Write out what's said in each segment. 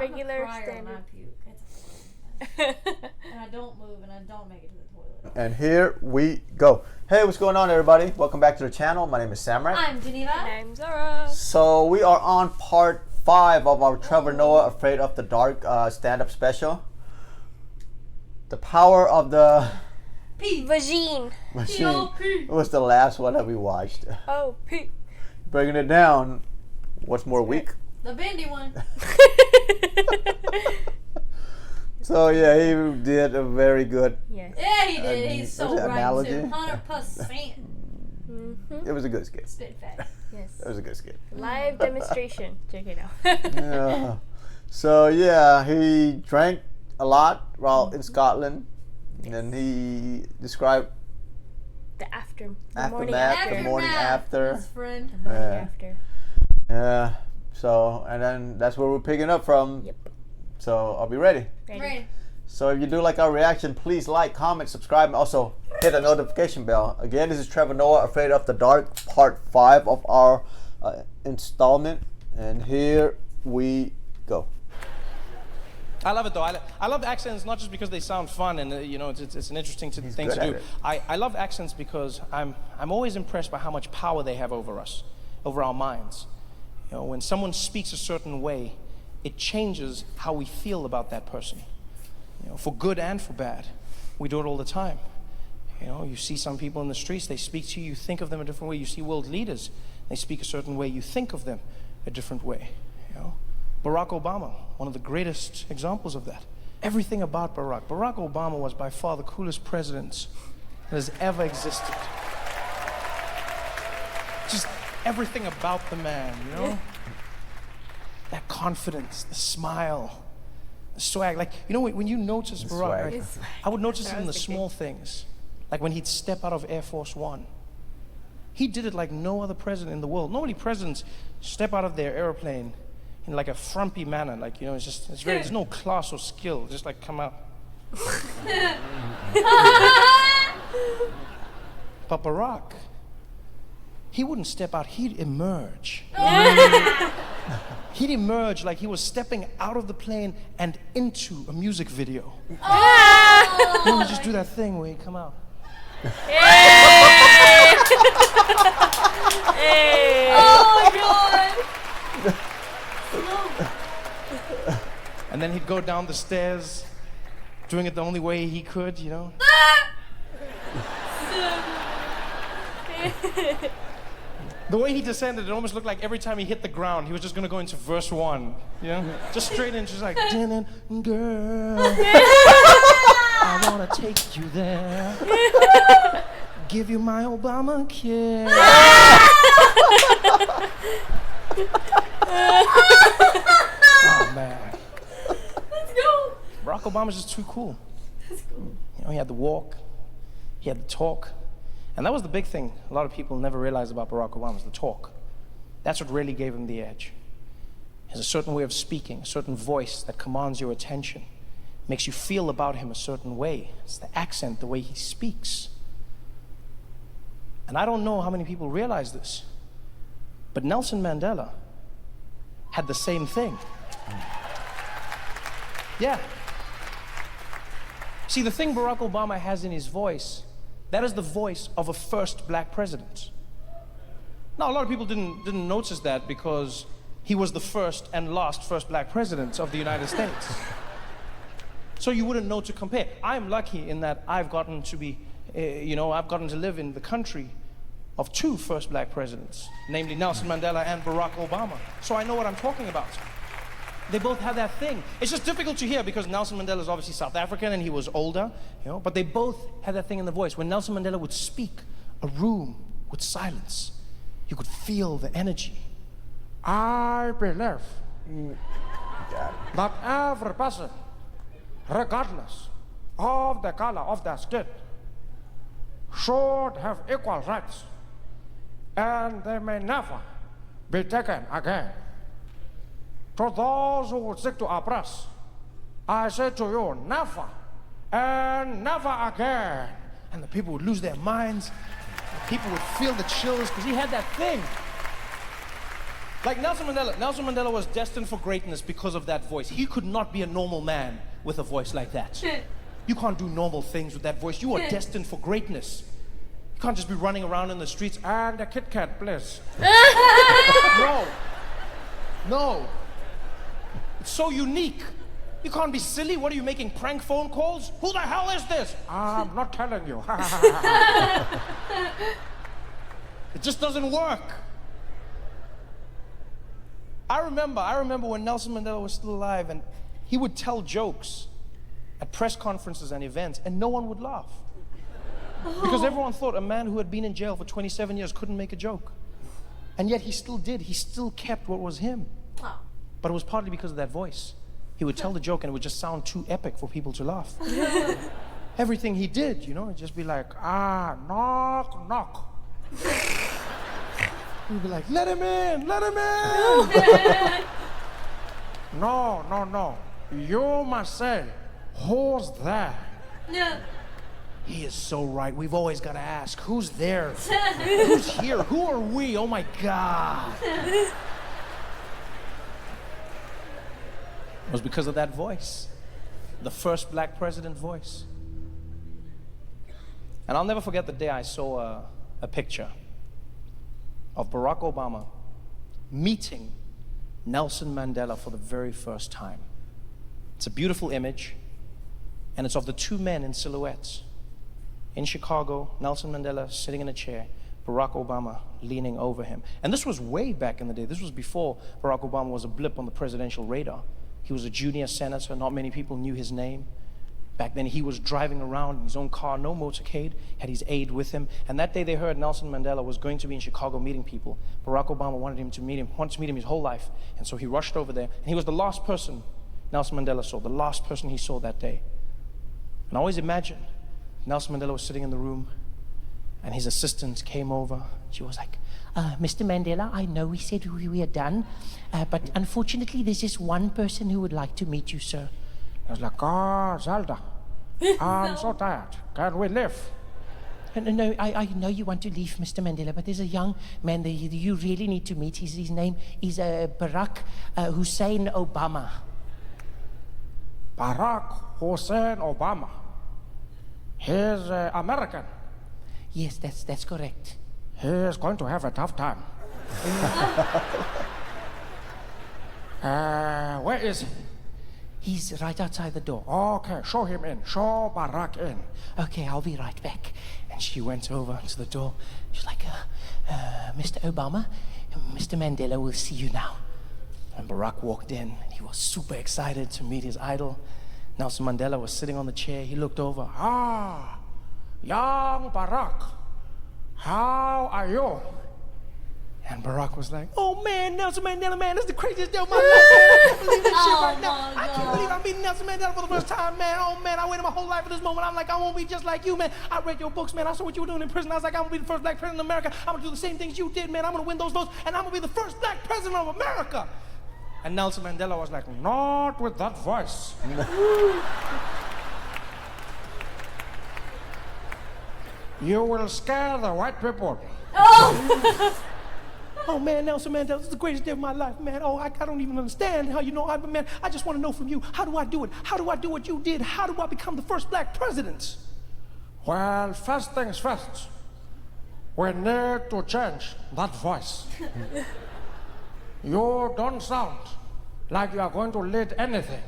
regular standard. When I puke. And I don't move and I don't make it to the toilet. And here we go. Hey, what's going on, everybody? Welcome back to the channel. My name is Samurai. I'm Geneva. And I'm Zara. So we are on part 5 of our Trevor Noah Afraid of the Dark stand-up special. The power of the Vagine. machine was the last one that we watched. Oh, P. Breaking it down, what's more weak? The bendy one. So yeah, he did a very good. Yes. Yeah, he did. He's so was it right analogy? too. 100%. It was a good skit. Spit fast. Yes. It was a good skit. Live demonstration. Check it out. Yeah. So yeah, he drank a lot while in Scotland, and he described The morning aftermath, the morning after. His friend. The morning Yeah. after. Yeah. So and then that's where we're picking up from. Yep. So I'll be ready. Ready. So if you do like our reaction, please like, comment, subscribe, and also hit the notification bell. Again, this is Trevor Noah Afraid of the Dark, part 5 of our installment, and here we go. I love it though. I love accents not just because they sound fun and it's an interesting thing good to at do. it. I love accents because I'm always impressed by how much power they have over us, over our minds. You know, when someone speaks a certain way, it changes how we feel about that person. You know, for good and for bad. We do it all the time. You know, you see some people in the streets, they speak to you, you think of them a different way. You see world leaders, they speak a certain way, you think of them a different way. You know, Barack Obama, one of the greatest examples of that. Everything about Barack Obama was by far the coolest president that has ever existed. Just everything about the man, you know? That confidence, the smile, the swag. Like, you know, when you notice Barack, right, I would notice it in the small things. Like when he'd step out of Air Force One. He did it like no other president in the world. Normally presidents step out of their airplane in like a frumpy manner. Like, you know, there's no class or skill. Just like come out. But Barack, he wouldn't step out, he'd emerge. He'd emerge like he was stepping out of the plane and into a music video. You know, he'd just do that thing where he'd come out. Hey. Oh my god. And then he'd go down the stairs, doing it the only way he could, you know? The way he descended, it almost looked like every time he hit the ground, he was just gonna go into verse 1, you know? Just straight in, just like, girl, I wanna take you there, give you my Obama kiss. Oh man. Let's go. Barack Obama's just too cool. You know, he had the walk, he had the talk. And that was the big thing a lot of people never realized about Barack Obama, was the talk. That's what really gave him the edge. He has a certain way of speaking, a certain voice that commands your attention, makes you feel about him a certain way. It's the accent, the way he speaks. And I don't know how many people realize this, but Nelson Mandela had the same thing. Yeah. See, the thing Barack Obama has in his voice, that is the voice of a first black president. Now, a lot of people didn't notice that because he was the first and last first black president of the United States. So you wouldn't know to compare. I'm lucky in that I've gotten to be, I've gotten to live in the country of 2 first black presidents, namely Nelson Mandela and Barack Obama. So I know what I'm talking about. They both have that thing. It's just difficult to hear because Nelson Mandela is obviously South African and he was older, you know, but they both had that thing in the voice. When Nelson Mandela would speak, a room would silence. You could feel the energy. I believe that every person, regardless of the color of their skin, should have equal rights, and they may never be taken again. To those who would seek to oppress, I say to you, never and never again. And the people would lose their minds. The people would feel the chills because he had that thing. Like Nelson Mandela was destined for greatness because of that voice. He could not be a normal man with a voice like that. You can't do normal things with that voice. You are destined for greatness. You can't just be running around in the streets, and a Kit Kat, please. No. No. It's so unique. You can't be silly. What are you making, prank phone calls? Who the hell is this? I'm not telling you. It just doesn't work. I remember when Nelson Mandela was still alive, and he would tell jokes at press conferences and events, and no one would laugh. Because everyone thought a man who had been in jail for 27 years couldn't make a joke. And yet he still did. He still kept what was him. Wow. But it was partly because of that voice. He would tell the joke and it would just sound too epic for people to laugh. Everything he did, you know, it'd just be like, knock, knock. He'd be like, let him in, let him in. No. You must say, who's there? No. He is so right. We've always got to ask, who's there? Who's here? Who are we? Oh my God. It was because of that voice. The first black president voice. And I'll never forget the day I saw a picture of Barack Obama meeting Nelson Mandela for the very first time. It's a beautiful image, and it's of the two men in silhouettes. In Chicago, Nelson Mandela sitting in a chair, Barack Obama leaning over him. And this was way back in the day. This was before Barack Obama was a blip on the presidential radar. He was a junior senator. Not many people knew his name. Back then, he was driving around in his own car, no motorcade, had his aide with him. And that day they heard Nelson Mandela was going to be in Chicago meeting people. Barack Obama wanted to meet him his whole life. And so he rushed over there. And he was the last person Nelson Mandela saw, the last person he saw that day. And I always imagine Nelson Mandela was sitting in the room, and his assistant came over. She was like, Mr. Mandela, I know we said we are done, but unfortunately there's just one person who would like to meet you, sir. I was like, Zelda, I'm so tired. Can we leave? No, I know you want to leave, Mr. Mandela, but there's a young man that you really need to meet. His name is Barack Hussein Obama. Barack Hussein Obama. He's American. Yes, that's correct. He's going to have a tough time. Where is he? He's right outside the door. Okay, show him in. Show Barack in. Okay, I'll be right back. And she went over to the door. She's like, Mr. Obama, Mr. Mandela will see you now. And Barack walked in. He was super excited to meet his idol. Nelson Mandela was sitting on the chair. He looked over. Young Barack, how are you? And Barack was like, oh man, Nelson Mandela, man, this is the craziest day of my life. I can't believe this shit right now. I can't believe I'm meeting Nelson Mandela for the first time, man. Oh man, I waited my whole life for this moment. I'm like, I won't be just like you, man. I read your books, man. I saw what you were doing in prison. I was like, I'm gonna be the first black president of America. I'm gonna do the same things you did, man. I'm gonna win those votes, and I'm gonna be the first black president of America. And Nelson Mandela was like, not with that voice. You will scare the white people. Oh! Oh man, Nelson Mandela, this is the greatest day of my life, man. Oh, I don't even understand how you know, man. I just want to know from you, how do I do it? How do I do what you did? How do I become the first black president? Well, first things first, we need to change that voice. You don't sound like you are going to lead anything.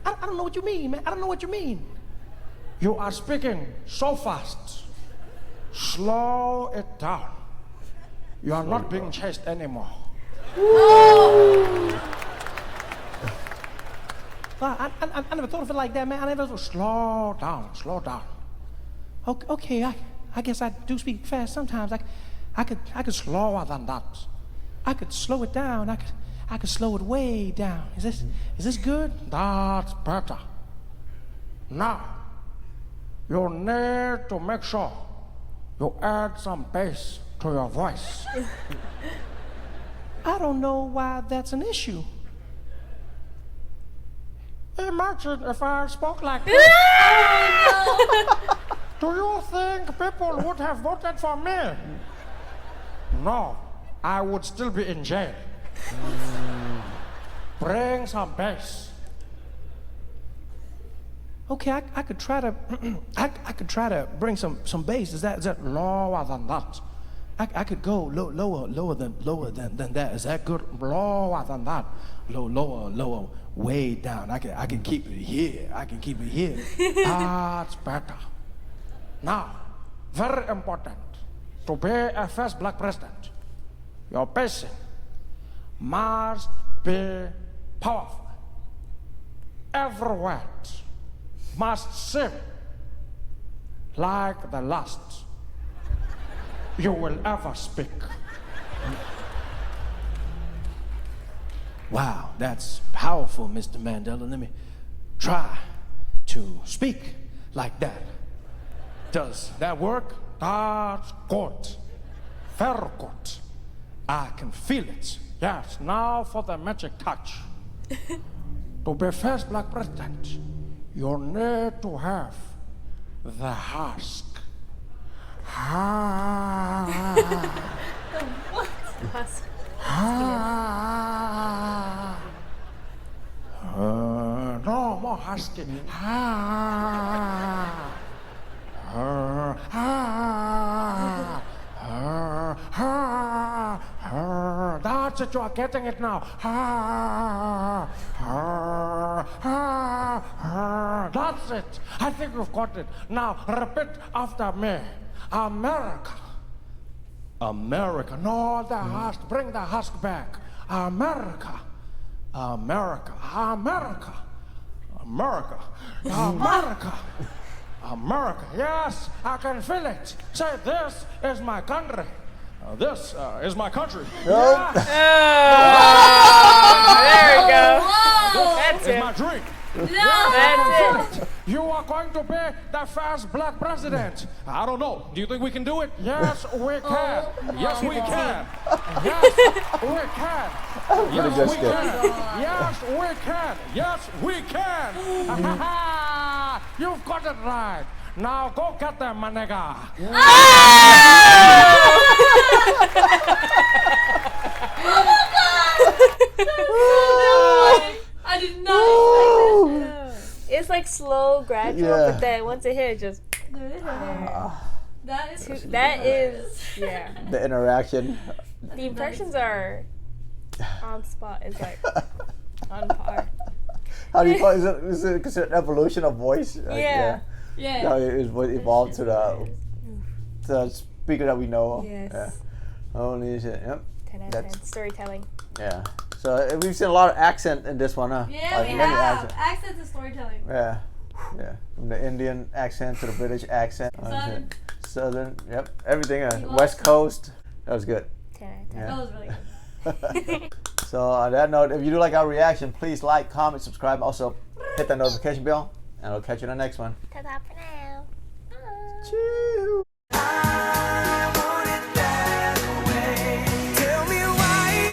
I don't know what you mean, man. I don't know what you mean. You are speaking so fast. Slow it down. You are not being chased anymore. Oh. I never thought of it like that, man. I never thought, slow down. Okay, I guess I do speak fast sometimes. I could slower than that. I could slow it down. I could slow it way down. Is this good? That's better. Now, you need to make sure you add some bass to your voice. I don't know why that's an issue. Imagine if I spoke like this. Do you think people would have voted for me? No. I would still be in jail. Bring some bass. Okay, I could try to I could try to bring some bass. Is that lower than that? I could go lower than that. Is that good? Lower than that. Lower, way down. I can keep it here. I can keep it here. That's better. Now, very important. To be a first black president, your pacing must be powerful. Every word must seem like the last you will ever speak. Wow, that's powerful, Mr. Mandela. Let me try to speak like that. Does that work? That's good. Very good. I can feel it. Yes, now for the magic touch. To be first black president, you need to have the husk. Husk. No more husky. That's it, you are getting it now. That's it. I think you've got it. Now repeat after me. America. America. No, the husk. Bring the husk back. America. America. America. America. America. America. Yes, I can feel it. Say, this is my country. This is my country. Nope. Yes. There we go. This That's is it. my dream. That's it. You are going to be the first black president. I don't know. Do you think we can do it? Yes, we can. Yes, we can. Yes, we can. Yes, good we skit. can. Yes, we can. Yes, we can. You've got it right. Now go get them, my nigga. I did not expect It's like slow, gradual, Yeah. but then once it hits, just that. That is that is yeah. The interaction. The impressions are on spot. Is like on par. How do you call it? Is it considered evolution of voice? Like, Yeah. Yeah. How it evolved to the speaker that we know. Yes. Yeah. Holy shit. Yep. 10 out of That's- 10. Storytelling. Yeah. So we've seen a lot of accent in this one, huh? Yeah, Like we many have. accent. Accents and storytelling. Yeah. Yeah. From the Indian accent to the British accent. Oh, Southern. shit. Southern. Yep. Everything. We West lost- Coast. That was good. 10 out of 10. Yeah. That was really good. So on that note, if you do like our reaction, please like, comment, subscribe. Also, hit that notification bell, and I'll catch you in the next one. Ta-ta for now. Bye. Cheers.